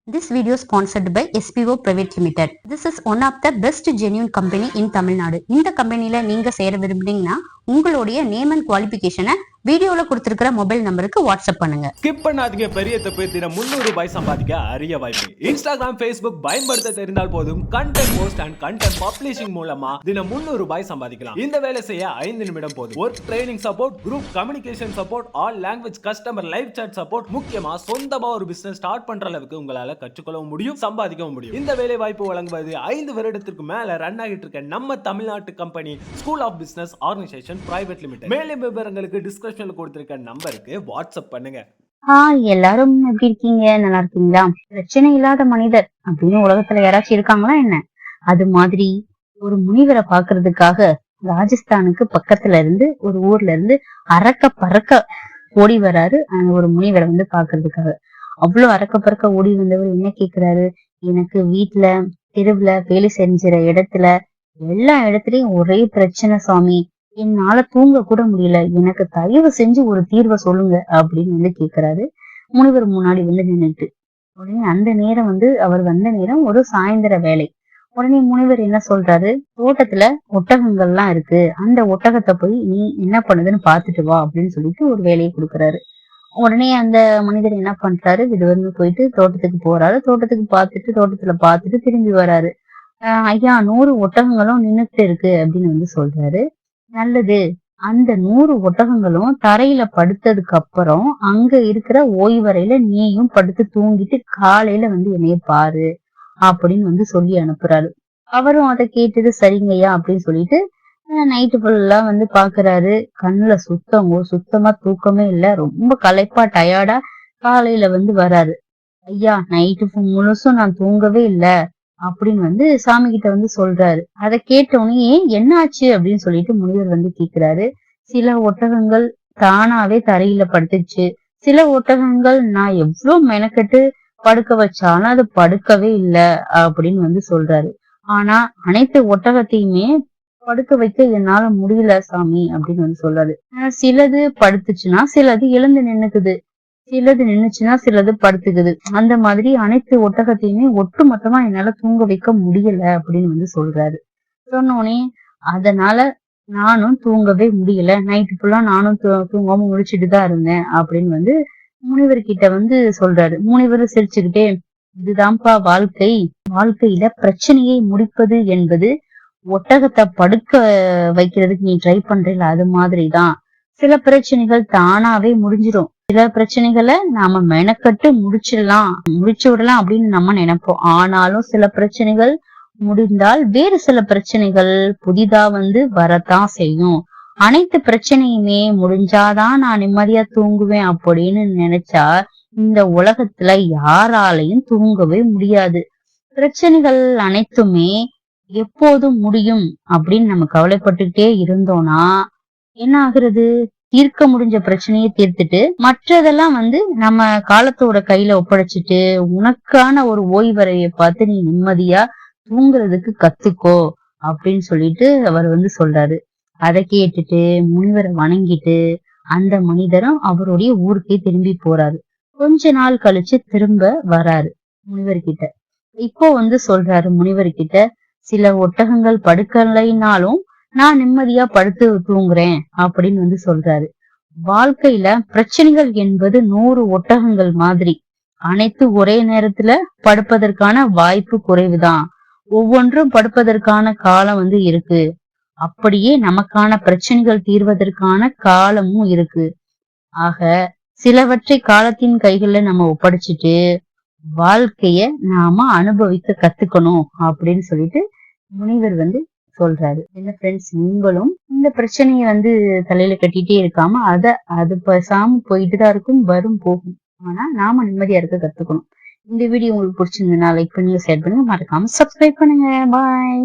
This video is sponsored by SPO Private Limited. This is one of the best genuine company in Tamil Nadu. இந்த கம்பெனில நீங்க சேர விரும்புறீங்கன்னா உங்களுடைய name and குவாலிஃபிகேஷனை வீடியோல கொடுத்திருக்கிற mobile நம்பருக்கு WhatsApp பண்ணுங்க. ஸ்கிப் பண்ணாதீங்க. பெரிய தப்பு. தினம் 300 ரூபாய் சம்பாதிக்க அரிய வாய்ப்பு. இன்ஸ்டாகிராம், Facebook பயன்படுத்த தெரிந்தால் போதும் content post and content publishing மூலமா தினம் 300 ரூபாய் சம்பாதிக்கலாம். இந்த வேலை செய்ய 5 நிமிடம் போதும். Work training support, group communication support, all language customer live chat support, முக்கியமா சொந்தமா ஒரு பிசினஸ் ஸ்டார்ட் பண்ற அளவுக்கு உங்களால கற்றுக்கொள்ளவும் முடியும், சம்பாதிக்கவும் முடியும். இந்த வேலை வாய்ப்பு வழங்குவது 5 வருடத்திற்கு மேல ரன் ஆகிட்டு இருக்க நம்ம தமிழ்நாட்டு company school of business organisation private limited. மேலும் விவரங்களுக்கு டிஸ்கிரிப்ஷன்ல கொடுத்திருக்க நம்பருக்கு வாட்ஸ்அப் பண்ணுங்க. எல்லாரும் எப்படி இருக்கீங்க? நல்லா இருக்கீங்களா? பிரச்சனை இல்லாத மனிதர் அப்படின்னு உலகத்துல யாராச்சும் இருக்காங்களா என்ன? அது மாதிரி ஒரு முனிவரை பாக்குறதுக்காக ராஜஸ்தானுக்கு பக்கத்துல இருந்து ஒரு ஊர்ல இருந்து அறக்க பறக்க ஓடி வராரு. அந்த ஒரு முனிவரை வந்து பாக்குறதுக்காக அவ்வளவு அறக்க பறக்க ஓடி வந்தவர் என்ன கேக்குறாரு, எனக்கு வீட்டுல தெருவுல வேலை செஞ்சிற இடத்துல எல்லா இடத்துலயும் ஒரே பிரச்சனை சாமி, என்னால தூங்க கூட முடியல, எனக்கு தயவு செஞ்சு ஒரு தீர்வை சொல்லுங்க அப்படின்னு வந்து கேக்குறாரு. முனிவர் முன்னாடி வந்து நின்னுட்டு உடனே அந்த நேரம் வந்து அவர் வந்த நேரம் ஒரு சாயந்தர வேலை. உடனே முனிவர் என்ன சொல்றாரு, தோட்டத்துல ஒட்டகங்கள்லாம் இருக்கு, அந்த ஒட்டகத்தை போய் நீ என்ன பண்ணுதுன்னு பாத்துட்டு வா அப்படின்னு சொல்லிட்டு ஒரு வேலையை கொடுக்குறாரு. உடனே அந்த மனிதர் என்ன பண்றாரு, விடுவன்னு போயிட்டு தோட்டத்துக்கு போறாரு. தோட்டத்துல பாத்துட்டு திரும்பி வராரு. ஐயா 100 ஒட்டகங்களும் நின்னுட்டு இருக்கு அப்படின்னு வந்து சொல்றாரு. நல்லது, அந்த 100 ஒட்டகங்களும் தரையில படுத்ததுக்கு அப்புறம் அங்க இருக்கிற ஓய்வறையில நீயும் படுத்து தூங்கிட்டு காலையில வந்து என்னைய பாரு அப்படின்னு வந்து சொல்லி அனுப்புறாரு. அவரும் அதை கேட்டது சரிங்கய்யா அப்படின்னு சொல்லிட்டு நைட்டு ஃபுல்லா வந்து பாக்குறாரு. கண்ணுல சுத்தமா தூக்கமே இல்ல, ரொம்ப களைப்பா டயர்டா காலையில வந்து வராரு. ஐயா நைட்டு முழுசும் நான் தூங்கவே இல்ல அப்படின்னு வந்து சாமி கிட்ட வந்து சொல்றாரு. அதை கேட்டோடனே என்ன ஆச்சு அப்படின்னு சொல்லிட்டு முனிவர் வந்து கேக்குறாரு. சில ஒட்டகங்கள் தானாவே தரையில படுத்துச்சு, சில ஒட்டகங்கள் நான் எவ்வளவு மெனக்கெட்டு படுக்க வச்சாலும் அது படுக்கவே இல்ல அப்படின்னு வந்து சொல்றாரு. ஆனா அனைத்து ஒட்டகத்தையுமே படுக்க வைக்க என்னால முடியல சாமி அப்படின்னு வந்து சொல்றாரு. சிலது படுத்துச்சுன்னா சிலது எழுந்து நின்னுக்குது, சிலது நின்னுச்சுன்னா சிலது படுத்துக்குது, அந்த மாதிரி அனைத்து ஒட்டகத்தையுமே ஒட்டு மொத்தமா என்னால தூங்க வைக்க முடியல அப்படின்னு வந்து சொல்றாரு. சொன்னோடனே அதனால நானும் தூங்கவே முடியல, நைட்டு ஃபுல்லா நானும் தூங்காம முடிச்சுட்டுதான் இருந்தேன் அப்படின்னு வந்து முனிவர் கிட்ட வந்து சொல்றாரு. முனிவர் சிரிச்சுக்கிட்டே, இதுதான்ப்பா வாழ்க்கையில பிரச்சனையை முடிப்பது என்பது ஒட்டகத்தை படுக்க வைக்கிறதுக்கு நீ ட்ரை பண்றீல, அது மாதிரிதான். சில பிரச்சனைகள் தானாவே முடிஞ்சிடும், சில பிரச்சனைகளை நாம மெனக்கட்டு முடிச்சு விடலாம் அப்படின்னு நம்ம நினைப்போம். ஆனாலும் சில பிரச்சனைகள் முடிந்தால் வேறு சில பிரச்சனைகள் புதிதா வந்து வரத்தான் செய்யும். அனைத்து பிரச்சனையுமே முடிஞ்சாதான் நான் நிம்மதியா தூங்குவேன் அப்படின்னு நினைச்சா இந்த உலகத்துல யாராலையும் தூங்கவே முடியாது. பிரச்சனைகள் அனைத்துமே எப்போதும் முடியும் அப்படின்னு நம்ம கவலைப்பட்டுட்டே இருந்தோம்னா என்ன ஆகுறது, தீர்க்க முடிஞ்ச பிரச்சனையை தீர்த்துட்டு மற்றதெல்லாம் வந்து நம்ம காலத்தோட கையில ஒப்படைச்சிட்டு உனக்கான ஒரு ஓய்வறையை பார்த்து நீ நிம்மதியா தூங்குறதுக்கு கத்துக்கோ அப்படின்னு சொல்லிட்டு அவர் வந்து சொல்றாரு. அதை கேட்டுட்டு முனிவரை வணங்கிட்டு அந்த மனிதரும் அவருடைய ஊருக்கே திரும்பி போறாரு. கொஞ்ச நாள் கழிச்சு திரும்ப வராரு முனிவர்கிட்ட. இப்போ வந்து சொல்றாரு முனிவர்கிட்ட, சில ஒட்டகங்கள் படுக்கலைனாலும் நான் நிம்மதியா படுத்து தூங்குறேன் அப்படின்னு வந்து சொல்றாரு. வாழ்க்கையில பிரச்சனைகள் என்பது 100 ஒட்டகங்கள் மாதிரி, அனைத்து ஒரே நேரத்துல படுப்பதற்கான வாய்ப்பு குறைவுதான். ஒவ்வொன்றும் படுப்பதற்கான காலம் வந்து இருக்கு. அப்படியே நமக்கான பிரச்சனைகள் தீர்வதற்கான காலமும் இருக்கு. ஆக சிலவற்றை காலத்தின் கைகள்ல நம்ம ஒப்படைச்சிட்டு வாழ்க்கைய நாம அனுபவிக்க கத்துக்கணும் அப்படின்னு சொல்லிட்டு முனிவர் வந்து சொல்றாரு. என்ன ஃப்ரெண்ட்ஸ், நீங்களும் இந்த பிரச்சனைய வந்து தலையில கட்டிட்டே இருக்காம அது பேசாம போயிட்டுதான் இருக்கும், வரும் போகும். ஆனா நாம நிம்மதியா இருக்க கத்துக்கணும். இந்த வீடியோ உங்களுக்கு பிடிச்சிருந்ததுன்னா லைக் பண்ணுங்க, ஷேர் பண்ணுங்க, மறக்காம சப்ஸ்கிரைப் பண்ணுங்க. பாய்.